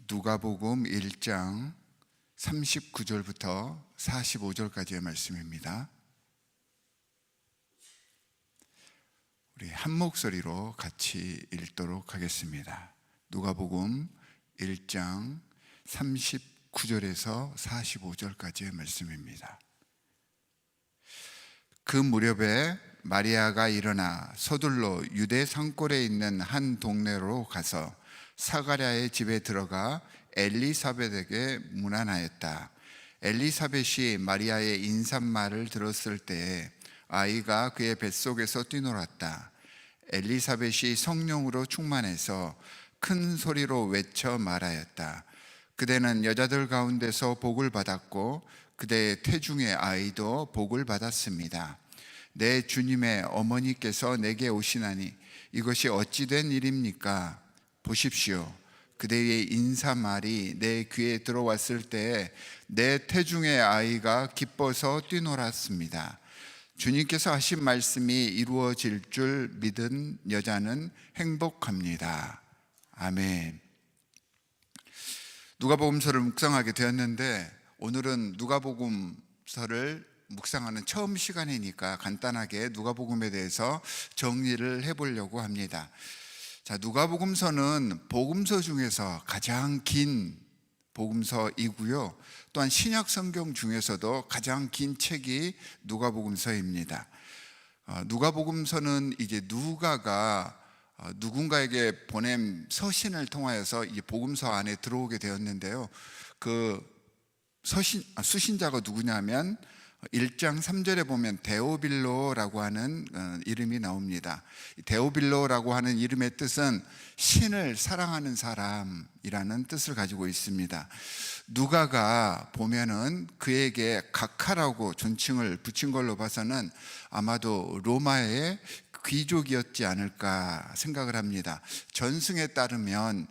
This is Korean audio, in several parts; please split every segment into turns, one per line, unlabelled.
누가복음 1장 39절부터 45절까지의 말씀입니다. 우리 한 목소리로 같이 읽도록 하겠습니다. 누가복음 1장 39절에서 45절까지의 말씀입니다. 그 무렵에 마리아가 일어나 서둘러 유대 산골에 있는 한 동네로 가서 사가랴의 집에 들어가 엘리사벳에게 문안하였다. 엘리사벳이 마리아의 인사말을 들었을 때에 아이가 그의 뱃속에서 뛰놀았다. 엘리사벳이 성령으로 충만해서 큰 소리로 외쳐 말하였다. 그대는 여자들 가운데서 복을 받았고 그대의 태중의 아이도 복을 받았습니다. 내 주님의 어머니께서 내게 오시나니 이것이 어찌 된 일입니까? 보십시오. 그대의 인사말이 내 귀에 들어왔을 때에 내 태중의 아이가 기뻐서 뛰놀았습니다. 주님께서 하신 말씀이 이루어질 줄 믿은 여자는 행복합니다. 아멘. 누가복음서를 묵상하게 되었는데 오늘은 누가복음서를 묵상하는 처음 시간이니까 간단하게 누가복음에 대해서 정리를 해보려고 합니다. 자, 누가복음서는 복음서 중에서 가장 긴 복음서이고요. 또한 신약 성경 중에서도 가장 긴 책이 누가복음서입니다. 누가복음서는 이제 누가가 누군가에게 보낸 서신을 통하여서 이 복음서 안에 들어오게 되었는데요. 그 수신자가 누구냐면 1장 3절에 보면 데오빌로라고 하는 이름이 나옵니다. 데오빌로라고 하는 이름의 뜻은 신을 사랑하는 사람이라는 뜻을 가지고 있습니다. 누가가 보면은 그에게 각하라고 존칭을 붙인 걸로 봐서는 아마도 로마의 귀족이었지 않을까 생각을 합니다. 전승에 따르면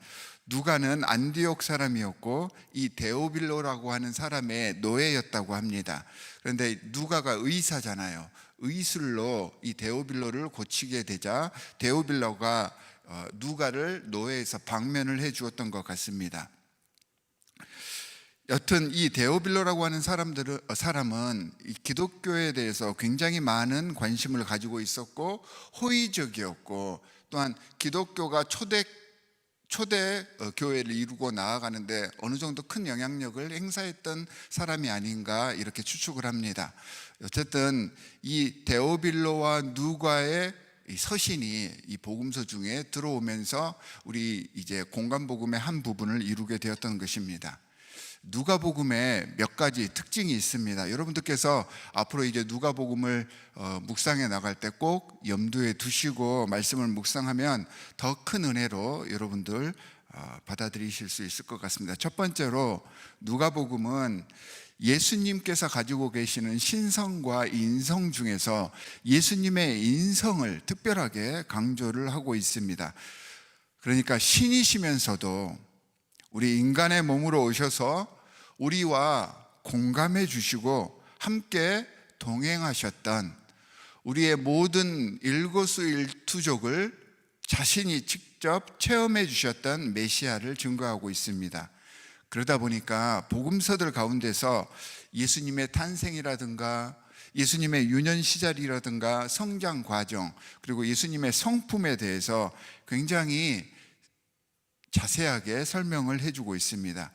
누가는 안디옥 사람이었고 이 데오빌로라고 하는 사람의 노예였다고 합니다. 그런데 누가가 의사잖아요. 의술로 이 데오빌로를 고치게 되자 데오빌로가 누가를 노예에서 방면을 해 주었던 것 같습니다. 여튼 이 데오빌로라고 하는 사람은 이 기독교에 대해서 굉장히 많은 관심을 가지고 있었고 호의적이었고 또한 기독교가 초대 교회를 이루고 나아가는데 어느 정도 큰 영향력을 행사했던 사람이 아닌가 이렇게 추측을 합니다. 어쨌든 이 데오빌로와 누가의 이 서신이 이 복음서 중에 들어오면서 우리 이제 공간복음의 한 부분을 이루게 되었던 것입니다. 누가복음에 몇 가지 특징이 있습니다. 여러분들께서 앞으로 이제 누가복음을 묵상해 나갈 때 꼭 염두에 두시고 말씀을 묵상하면 더 큰 은혜로 여러분들 받아들이실 수 있을 것 같습니다. 첫 번째로 누가복음은 예수님께서 가지고 계시는 신성과 인성 중에서 예수님의 인성을 특별하게 강조를 하고 있습니다. 그러니까 신이시면서도 우리 인간의 몸으로 오셔서 우리와 공감해 주시고 함께 동행하셨던 우리의 모든 일거수일투족을 자신이 직접 체험해 주셨던 메시아를 증거하고 있습니다. 그러다 보니까 복음서들 가운데서 예수님의 탄생이라든가 예수님의 유년 시절이라든가 성장 과정 그리고 예수님의 성품에 대해서 굉장히 자세하게 설명을 해주고 있습니다.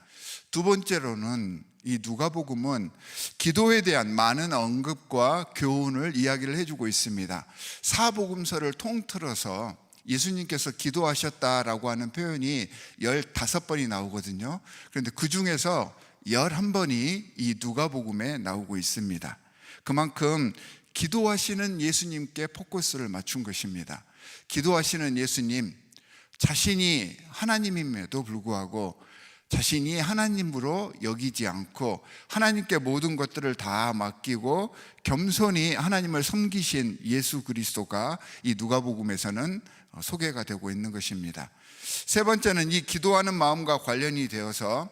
두 번째로는 이 누가복음은 기도에 대한 많은 언급과 교훈을 이야기를 해주고 있습니다. 사복음서를 통틀어서 예수님께서 기도하셨다라고 하는 표현이 15번이 나오거든요. 그런데 그 중에서 11번이 이 누가복음에 나오고 있습니다. 그만큼 기도하시는 예수님께 포커스를 맞춘 것입니다. 기도하시는 예수님, 자신이 하나님임에도 불구하고 자신이 하나님으로 여기지 않고 하나님께 모든 것들을 다 맡기고 겸손히 하나님을 섬기신 예수 그리스도가 이 누가복음에서는 소개가 되고 있는 것입니다. 세 번째는 이 기도하는 마음과 관련이 되어서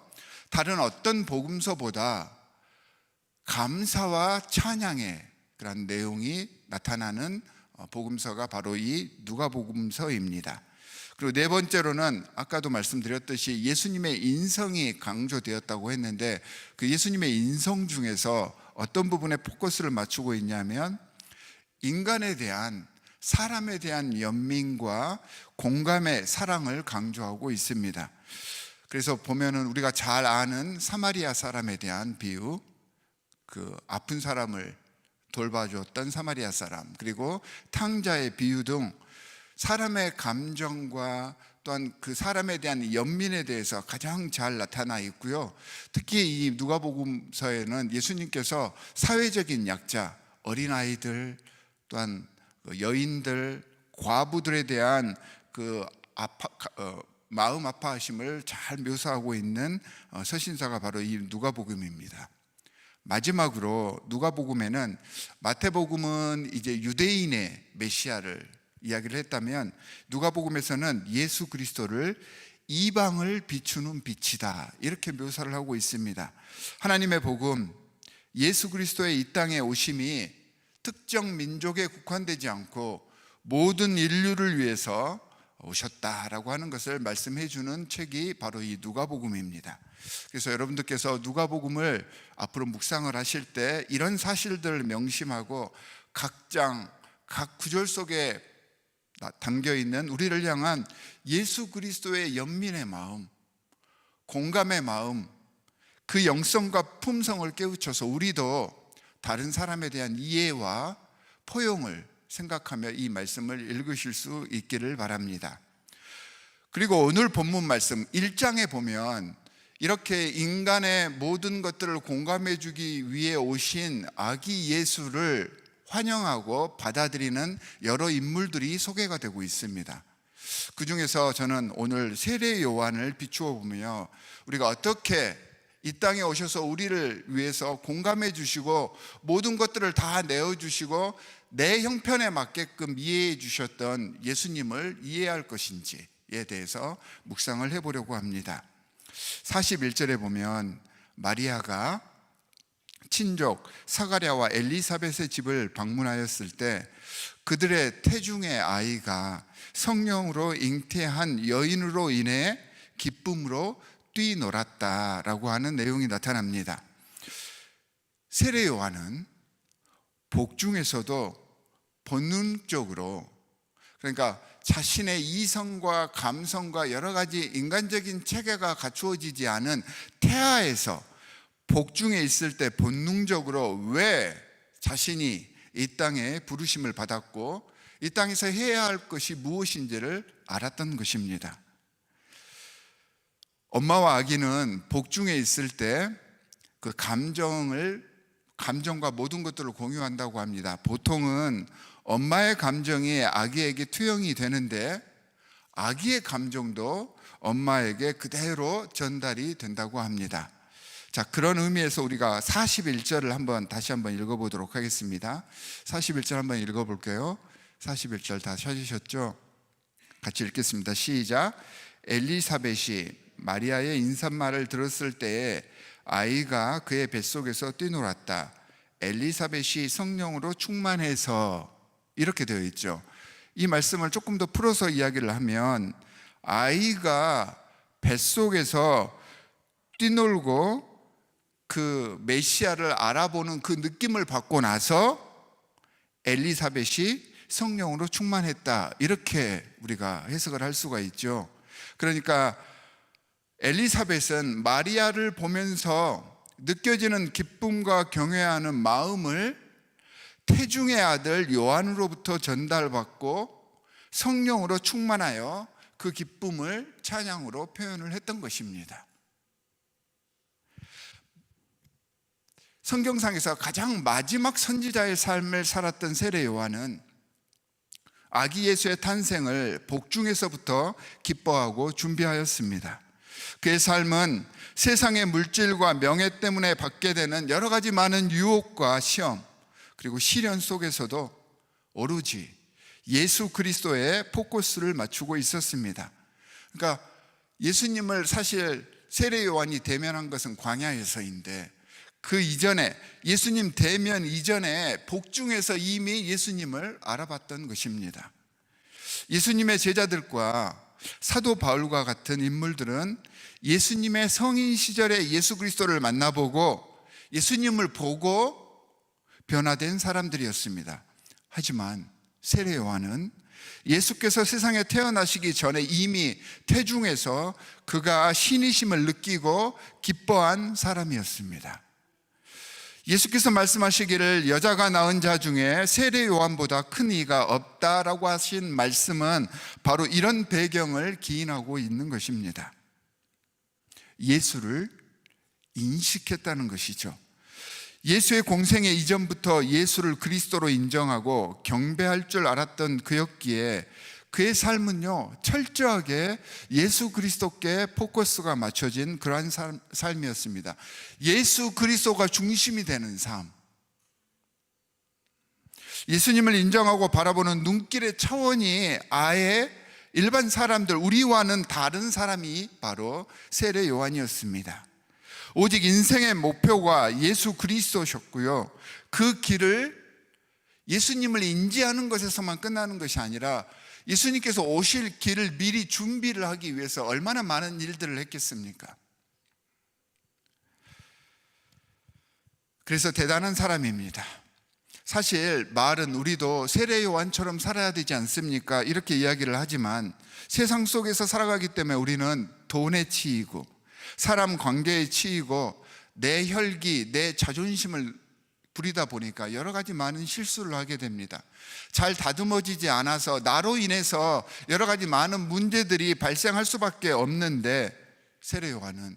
다른 어떤 복음서보다 감사와 찬양의 그런 내용이 나타나는 복음서가 바로 이 누가복음서입니다. 그리고 네 번째로는 아까도 말씀드렸듯이 예수님의 인성이 강조되었다고 했는데, 그 예수님의 인성 중에서 어떤 부분에 포커스를 맞추고 있냐면 인간에 대한, 사람에 대한 연민과 공감의 사랑을 강조하고 있습니다. 그래서 보면은 우리가 잘 아는 사마리아 사람에 대한 비유, 그 아픈 사람을 돌봐주었던 사마리아 사람, 그리고 탕자의 비유 등 사람의 감정과 또한 그 사람에 대한 연민에 대해서 가장 잘 나타나 있고요. 특히 이 누가복음서에는 예수님께서 사회적인 약자, 어린아이들, 또한 여인들, 과부들에 대한 그 마음 아파하심을 잘 묘사하고 있는 서신서가 바로 이 누가복음입니다. 마지막으로 누가복음에는, 마태복음은 이제 유대인의 메시아를 이야기를 했다면 누가복음에서는 예수 그리스도를 이방을 비추는 빛이다, 이렇게 묘사를 하고 있습니다. 하나님의 복음, 예수 그리스도의 이 땅에 오심이 특정 민족에 국한되지 않고 모든 인류를 위해서 오셨다라고 하는 것을 말씀해 주는 책이 바로 이 누가복음입니다. 그래서 여러분들께서 누가복음을 앞으로 묵상을 하실 때 이런 사실들을 명심하고 각 장, 각 구절 속에 담겨 있는 우리를 향한 예수 그리스도의 연민의 마음, 공감의 마음, 그 영성과 품성을 깨우쳐서 우리도 다른 사람에 대한 이해와 포용을 생각하며 이 말씀을 읽으실 수 있기를 바랍니다. 그리고 오늘 본문 말씀 1장에 보면 이렇게 인간의 모든 것들을 공감해 주기 위해 오신 아기 예수를 환영하고 받아들이는 여러 인물들이 소개가 되고 있습니다. 그 중에서 저는 오늘 세례 요한을 비추어 보며 우리가 어떻게 이 땅에 오셔서 우리를 위해서 공감해 주시고 모든 것들을 다 내어주시고 내 형편에 맞게끔 이해해 주셨던 예수님을 이해할 것인지에 대해서 묵상을 해보려고 합니다. 41절에 보면 마리아가 친족 사가랴와 엘리사벳의 집을 방문하였을 때 그들의 태중의 아이가 성령으로 잉태한 여인으로 인해 기쁨으로 뛰놀았다라고 하는 내용이 나타납니다. 세례 요한은 복 중에서도 본능적으로, 그러니까 자신의 이성과 감성과 여러 가지 인간적인 체계가 갖추어지지 않은 태아에서 복중에 있을 때 본능적으로 왜 자신이 이 땅에 부르심을 받았고 이 땅에서 해야 할 것이 무엇인지를 알았던 것입니다. 엄마와 아기는 복중에 있을 때 그 감정과 모든 것들을 공유한다고 합니다. 보통은 엄마의 감정이 아기에게 투영이 되는데 아기의 감정도 엄마에게 그대로 전달이 된다고 합니다. 자, 그런 의미에서 우리가 41절을 다시 한번 읽어보도록 하겠습니다. 41절 한번 읽어볼게요. 41절 다 찾으셨죠? 같이 읽겠습니다. 시작. 엘리사벳이 마리아의 인사말을 들었을 때에 아이가 그의 뱃속에서 뛰놀았다. 엘리사벳이 성령으로 충만해서, 이렇게 되어 있죠. 이 말씀을 조금 더 풀어서 이야기를 하면 아이가 뱃속에서 뛰놀고 그 메시아를 알아보는 그 느낌을 받고 나서 엘리사벳이 성령으로 충만했다, 이렇게 우리가 해석을 할 수가 있죠. 그러니까 엘리사벳은 마리아를 보면서 느껴지는 기쁨과 경외하는 마음을 태중의 아들 요한으로부터 전달받고 성령으로 충만하여 그 기쁨을 찬양으로 표현을 했던 것입니다. 성경상에서 가장 마지막 선지자의 삶을 살았던 세례 요한은 아기 예수의 탄생을 복중에서부터 기뻐하고 준비하였습니다. 그의 삶은 세상의 물질과 명예 때문에 받게 되는 여러 가지 많은 유혹과 시험, 그리고 시련 속에서도 오로지 예수 그리스도에 포커스를 맞추고 있었습니다. 그러니까 예수님을 사실 세례 요한이 대면한 것은 광야에서인데 그 이전에, 예수님 대면 이전에 복중에서 이미 예수님을 알아봤던 것입니다. 예수님의 제자들과 사도 바울과 같은 인물들은 예수님의 성인 시절에 예수 그리스도를 만나보고 예수님을 보고 변화된 사람들이었습니다. 하지만 세례 요한은 예수께서 세상에 태어나시기 전에 이미 태중에서 그가 신이심을 느끼고 기뻐한 사람이었습니다. 예수께서 말씀하시기를 여자가 낳은 자 중에 세례 요한보다 큰 이가 없다라고 하신 말씀은 바로 이런 배경을 기인하고 있는 것입니다. 예수를 인식했다는 것이죠. 예수의 공생애 이전부터 예수를 그리스도로 인정하고 경배할 줄 알았던 그였기에 그의 삶은요, 철저하게 예수 그리스도께 포커스가 맞춰진 그러한 삶이었습니다. 예수 그리스도가 중심이 되는 삶. 예수님을 인정하고 바라보는 눈길의 차원이 아예 일반 사람들, 우리와는 다른 사람이 바로 세례 요한이었습니다. 오직 인생의 목표가 예수 그리스도셨고요, 그 길을 예수님을 인지하는 것에서만 끝나는 것이 아니라 예수님께서 오실 길을 미리 준비를 하기 위해서 얼마나 많은 일들을 했겠습니까? 그래서 대단한 사람입니다. 사실 말은 우리도 세례 요한처럼 살아야 되지 않습니까? 이렇게 이야기를 하지만 세상 속에서 살아가기 때문에 우리는 돈에 치이고 사람 관계에 치이고 내 혈기, 내 자존심을 부리다 보니까 여러 가지 많은 실수를 하게 됩니다. 잘 다듬어지지 않아서 나로 인해서 여러 가지 많은 문제들이 발생할 수밖에 없는데, 세례 요한은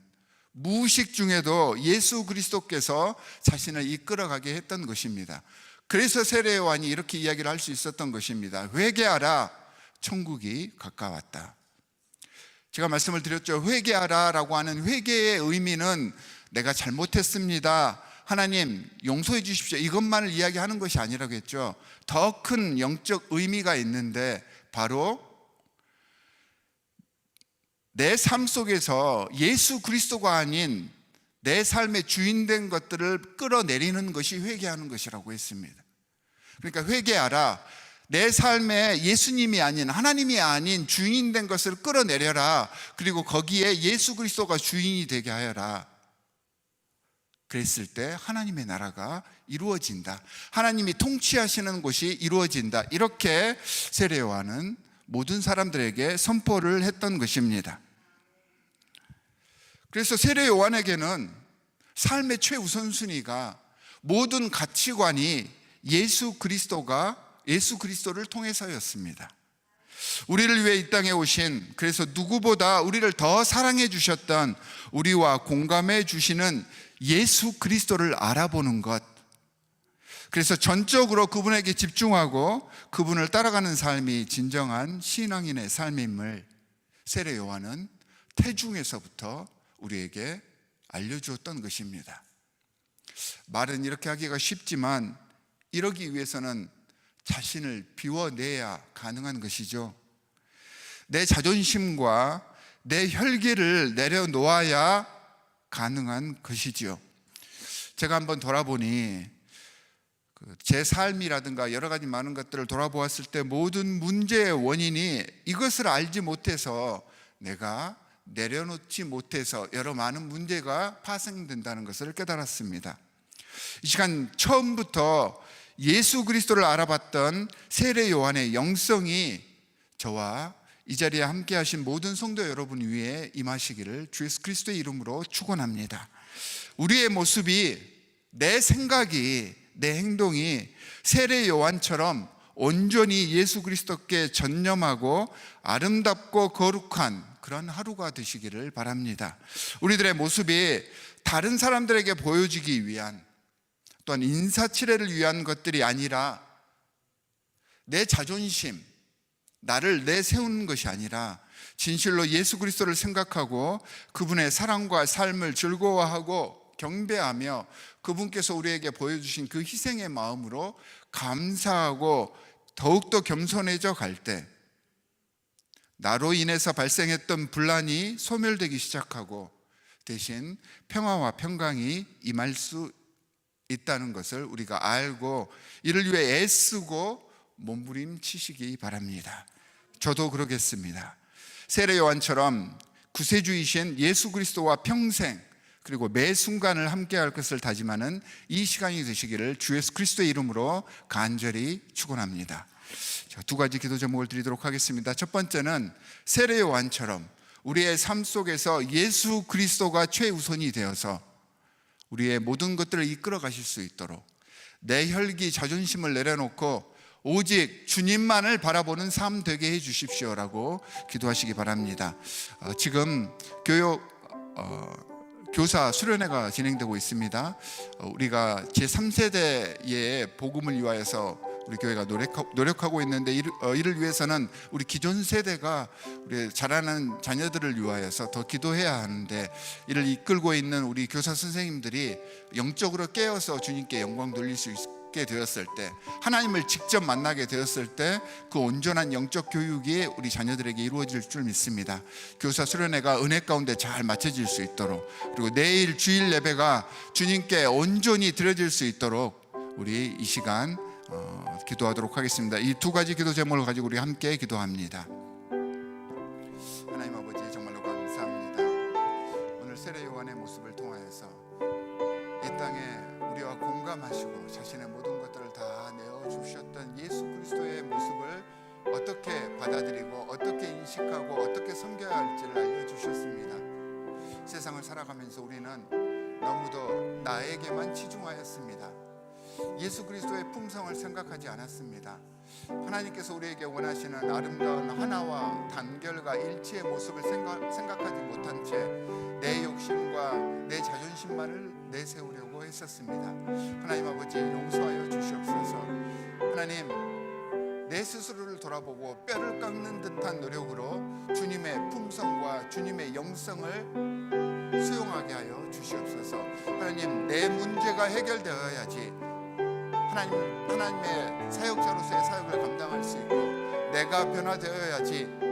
무의식 중에도 예수 그리스도께서 자신을 이끌어가게 했던 것입니다. 그래서 세례 요한이 이렇게 이야기를 할 수 있었던 것입니다. 회개하라, 천국이 가까웠다. 제가 말씀을 드렸죠. 회개하라 라고 하는 회개의 의미는 내가 잘못했습니다, 하나님 용서해 주십시오, 이것만을 이야기하는 것이 아니라겠죠. 더 큰 영적 의미가 있는데 바로 내 삶 속에서 예수 그리스도가 아닌 내 삶의 주인된 것들을 끌어내리는 것이 회개하는 것이라고 했습니다. 그러니까 회개하라, 내 삶에 예수님이 아닌, 하나님이 아닌 주인된 것을 끌어내려라. 그리고 거기에 예수 그리스도가 주인이 되게 하여라. 그랬을 때 하나님의 나라가 이루어진다, 하나님이 통치하시는 곳이 이루어진다, 이렇게 세례 요한은 모든 사람들에게 선포를 했던 것입니다. 그래서 세례 요한에게는 삶의 최우선순위가, 모든 가치관이 예수 그리스도를 통해서였습니다. 우리를 위해 이 땅에 오신, 그래서 누구보다 우리를 더 사랑해 주셨던, 우리와 공감해 주시는 예수 그리스도를 알아보는 것, 그래서 전적으로 그분에게 집중하고 그분을 따라가는 삶이 진정한 신앙인의 삶임을 세례 요한은 태중에서부터 우리에게 알려주었던 것입니다. 말은 이렇게 하기가 쉽지만 이러기 위해서는 자신을 비워내야 가능한 것이죠. 내 자존심과 내 혈기를 내려놓아야 가능한 것이지요. 제가 한번 돌아보니 제 삶이라든가 여러 가지 많은 것들을 돌아보았을 때 모든 문제의 원인이 이것을 알지 못해서, 내가 내려놓지 못해서 여러 많은 문제가 파생된다는 것을 깨달았습니다. 이 시간 처음부터 예수 그리스도를 알아봤던 세례 요한의 영성이 저와 이 자리에 함께 하신 모든 성도 여러분 위에 임하시기를 주 예수 그리스도의 이름으로 축원합니다. 우리의 모습이, 내 생각이, 내 행동이 세례 요한처럼 온전히 예수 그리스도께 전념하고 아름답고 거룩한 그런 하루가 되시기를 바랍니다. 우리들의 모습이 다른 사람들에게 보여주기 위한, 또한 인사치레를 위한 것들이 아니라, 내 자존심, 나를 내세우는 것이 아니라 진실로 예수 그리스도를 생각하고 그분의 사랑과 삶을 즐거워하고 경배하며 그분께서 우리에게 보여주신 그 희생의 마음으로 감사하고 더욱더 겸손해져 갈 때, 나로 인해서 발생했던 분란이 소멸되기 시작하고 대신 평화와 평강이 임할 수 있다는 것을 우리가 알고 이를 위해 애쓰고 몸부림치시기 바랍니다. 저도 그러겠습니다. 세례 요한처럼 구세주이신 예수 그리스도와 평생 그리고 매 순간을 함께할 것을 다짐하는 이 시간이 되시기를 주 예수 그리스도의 이름으로 간절히 축원합니다. 두 가지 기도 제목을 드리도록 하겠습니다. 첫 번째는 세례 요한처럼 우리의 삶 속에서 예수 그리스도가 최우선이 되어서 우리의 모든 것들을 이끌어 가실 수 있도록 내 혈기 자존심을 내려놓고 오직 주님만을 바라보는 삶 되게 해 주십시오라고 기도하시기 바랍니다. 지금 교사 수련회가 진행되고 있습니다. 우리가 제3세대의 복음을 위하여서 우리 교회가 노력하고 있는데 이를 위해서는 우리 기존 세대가 우리 자라는 자녀들을 위하여서 더 기도해야 하는데, 이를 이끌고 있는 우리 교사 선생님들이 영적으로 깨어서 주님께 영광 돌릴 수 있게 되었을 때, 하나님을 직접 만나게 되었을 때 그 온전한 영적 교육이 우리 자녀들에게 이루어질 줄 믿습니다. 교사 수련회가 은혜 가운데 잘 맞춰질 수 있도록, 그리고 내일 주일 예배가 주님께 온전히 드려질 수 있도록 우리 이 시간 기도하도록 하겠습니다. 이 두 가지 기도 제목을 가지고 우리 함께 기도합니다. 하나님 아버지, 정말로 감사합니다. 오늘 세례 요한의 모습을 통하여서 이 땅에 우리와 공감하시고 자신의 모든 것들을 다 내어주셨던 예수 그리스도의 모습을 어떻게 받아들이고 어떻게 인식하고 어떻게 섬겨야 할지를 알려주셨습니다. 세상을 살아가면서 우리는 너무도 나에게만 치중하였습니다. 예수 그리스도의 품성을 생각하지 않았습니다. 하나님께서 우리에게 원하시는 아름다운 하나와 단결과 일치의 모습을 생각하지 못한 채 내 욕심과 내 자존심만을 내세우려고 했었습니다. 하나님 아버지, 용서하여 주시옵소서. 하나님, 내 스스로를 돌아보고 뼈를 깎는 듯한 노력으로 주님의 품성과 주님의 영성을 수용하게 하여 주시옵소서. 하나님, 내 문제가 해결되어야지 하나님의 사역자로서의 사역을 감당할 수 있고, 내가 변화되어야지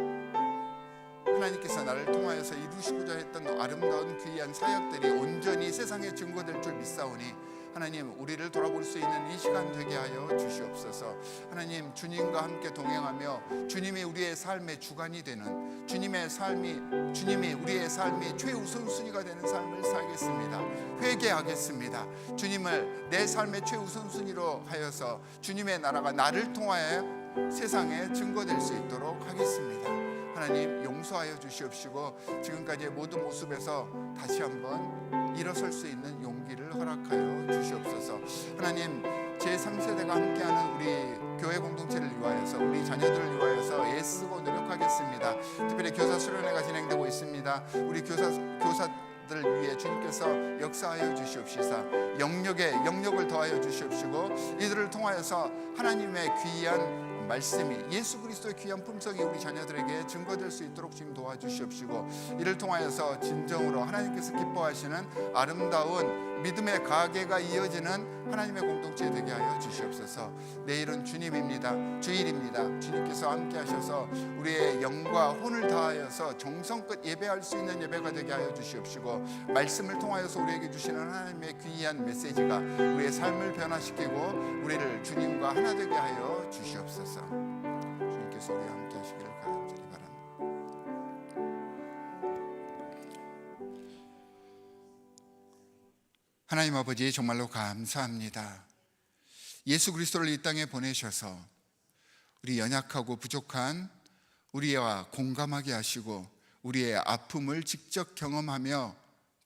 하나님께서 나를 통하여서 이루시고자 했던 아름다운 귀한 사역들이 온전히 세상에 증거될 줄 믿사오니, 하나님, 우리를 돌아볼 수 있는 이 시간 되게 하여 주시옵소서. 하나님, 주님과 함께 동행하며 주님이 우리의 삶의 주관이 되는, 주님이 우리의 삶의 최우선순위가 되는 삶을 살겠습니다. 회개하겠습니다. 주님을 내 삶의 최우선순위로 하여서 주님의 나라가 나를 통하여 세상에 증거될 수 있도록 하겠습니다. 하나님, 용서하여 주시옵시고 지금까지의 모든 모습에서 다시 한번 일어설 수 있는 용기를 허락하여 주시옵소서. 하나님, 제3세대가 함께하는 우리 교회 공동체를 위하여서, 우리 자녀들을 위하여서 애쓰고 노력하겠습니다. 특별히 교사 수련회가 진행되고 있습니다. 우리 교사들을 위해 주님께서 역사하여 주시옵시사 영력을 더하여 주시옵시고, 이들을 통하여서 하나님의 귀한 말씀이, 예수 그리스도의 귀한 품성이 우리 자녀들에게 증거될 수 있도록 주님 도와주시옵시고, 이를 통하여서 진정으로 하나님께서 기뻐하시는 아름다운 믿음의 가계가 이어지는 하나님의 공동체 되게 하여 주시옵소서. 내일은 주님입니다. 주일입니다. 주님께서 함께 하셔서 우리의 영과 혼을 다하여서 정성껏 예배할 수 있는 예배가 되게 하여 주시옵시고, 말씀을 통하여서 우리에게 주시는 하나님의 귀한 메시지가 우리의 삶을 변화시키고 우리를 주님과 하나 되게 하여 주시옵소서. 주님께서 우리와 함께 하시기를 간절히 바랍니다. 하나님 아버지, 정말로 감사합니다. 예수 그리스도를 이 땅에 보내셔서 우리 연약하고 부족한 우리와 공감하게 하시고 우리의 아픔을 직접 경험하며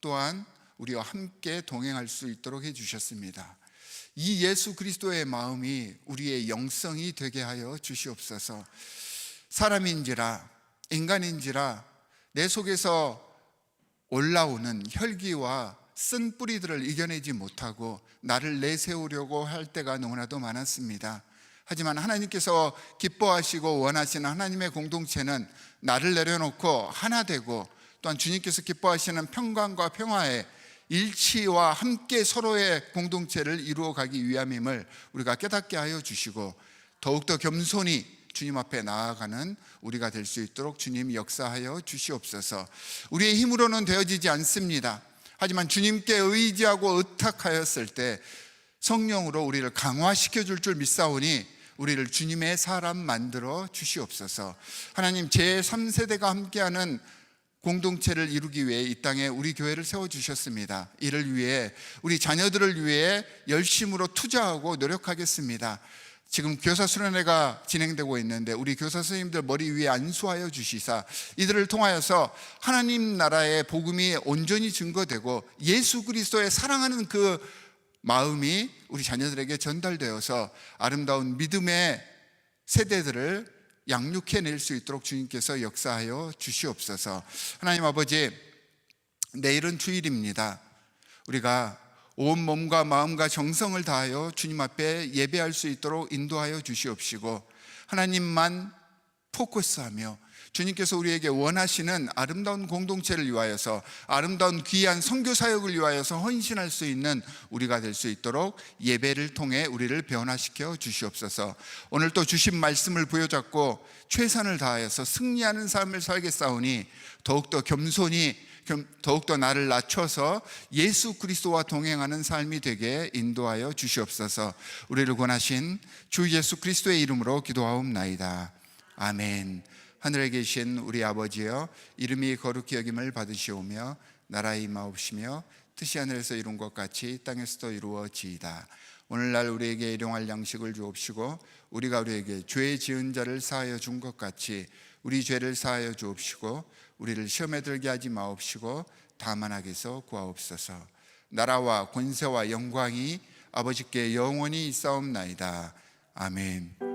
또한 우리와 함께 동행할 수 있도록 해주셨습니다. 이 예수 그리스도의 마음이 우리의 영성이 되게 하여 주시옵소서. 사람인지라 인간인지라 내 속에서 올라오는 혈기와 쓴 뿌리들을 이겨내지 못하고 나를 내세우려고 할 때가 너무나도 많았습니다. 하지만 하나님께서 기뻐하시고 원하시는 하나님의 공동체는 나를 내려놓고 하나 되고, 또한 주님께서 기뻐하시는 평강과 평화의 일치와 함께 서로의 공동체를 이루어가기 위함임을 우리가 깨닫게 하여 주시고, 더욱더 겸손히 주님 앞에 나아가는 우리가 될 수 있도록 주님 역사하여 주시옵소서. 우리의 힘으로는 되어지지 않습니다. 하지만 주님께 의지하고 의탁하였을 때 성령으로 우리를 강화시켜 줄 믿사오니 우리를 주님의 사람 만들어 주시옵소서. 하나님, 제3세대가 함께하는 공동체를 이루기 위해 이 땅에 우리 교회를 세워주셨습니다. 이를 위해 우리 자녀들을 위해 열심으로 투자하고 노력하겠습니다. 지금 교사 수련회가 진행되고 있는데 우리 교사 선생님들 머리 위에 안수하여 주시사 이들을 통하여서 하나님 나라의 복음이 온전히 증거되고 예수 그리스도의 사랑하는 그 마음이 우리 자녀들에게 전달되어서 아름다운 믿음의 세대들을 양육해낼 수 있도록 주님께서 역사하여 주시옵소서. 하나님 아버지, 내일은 주일입니다. 우리가 온 몸과 마음과 정성을 다하여 주님 앞에 예배할 수 있도록 인도하여 주시옵시고, 하나님만 포커스하며 주님께서 우리에게 원하시는 아름다운 공동체를 위하여서, 아름다운 귀한 선교 사역을 위하여서 헌신할 수 있는 우리가 될 수 있도록 예배를 통해 우리를 변화시켜 주시옵소서. 오늘 또 주신 말씀을 부여잡고 최선을 다하여서 승리하는 삶을 살겠사오니 더욱더 겸손히, 더욱더 나를 낮춰서 예수 그리스도와 동행하는 삶이 되게 인도하여 주시옵소서. 우리를 권하신 주 예수 그리스도의 이름으로 기도하옵나이다. 아멘. 하늘에 계신 우리 아버지여, 이름이 거룩히 여김을 받으시오며 나라의 임하옵시며 뜻이 하늘에서 이룬 것 같이 땅에서도 이루어지이다. 오늘날 우리에게 일용할 양식을 주옵시고 우리가 우리에게 죄 지은 자를 사하여 준 것 같이 우리 죄를 사하여 주옵시고 우리를 시험에 들게 하지 마옵시고 다만 악에서 구하옵소서. 나라와 권세와 영광이 아버지께 영원히 있사옵나이다. 아멘.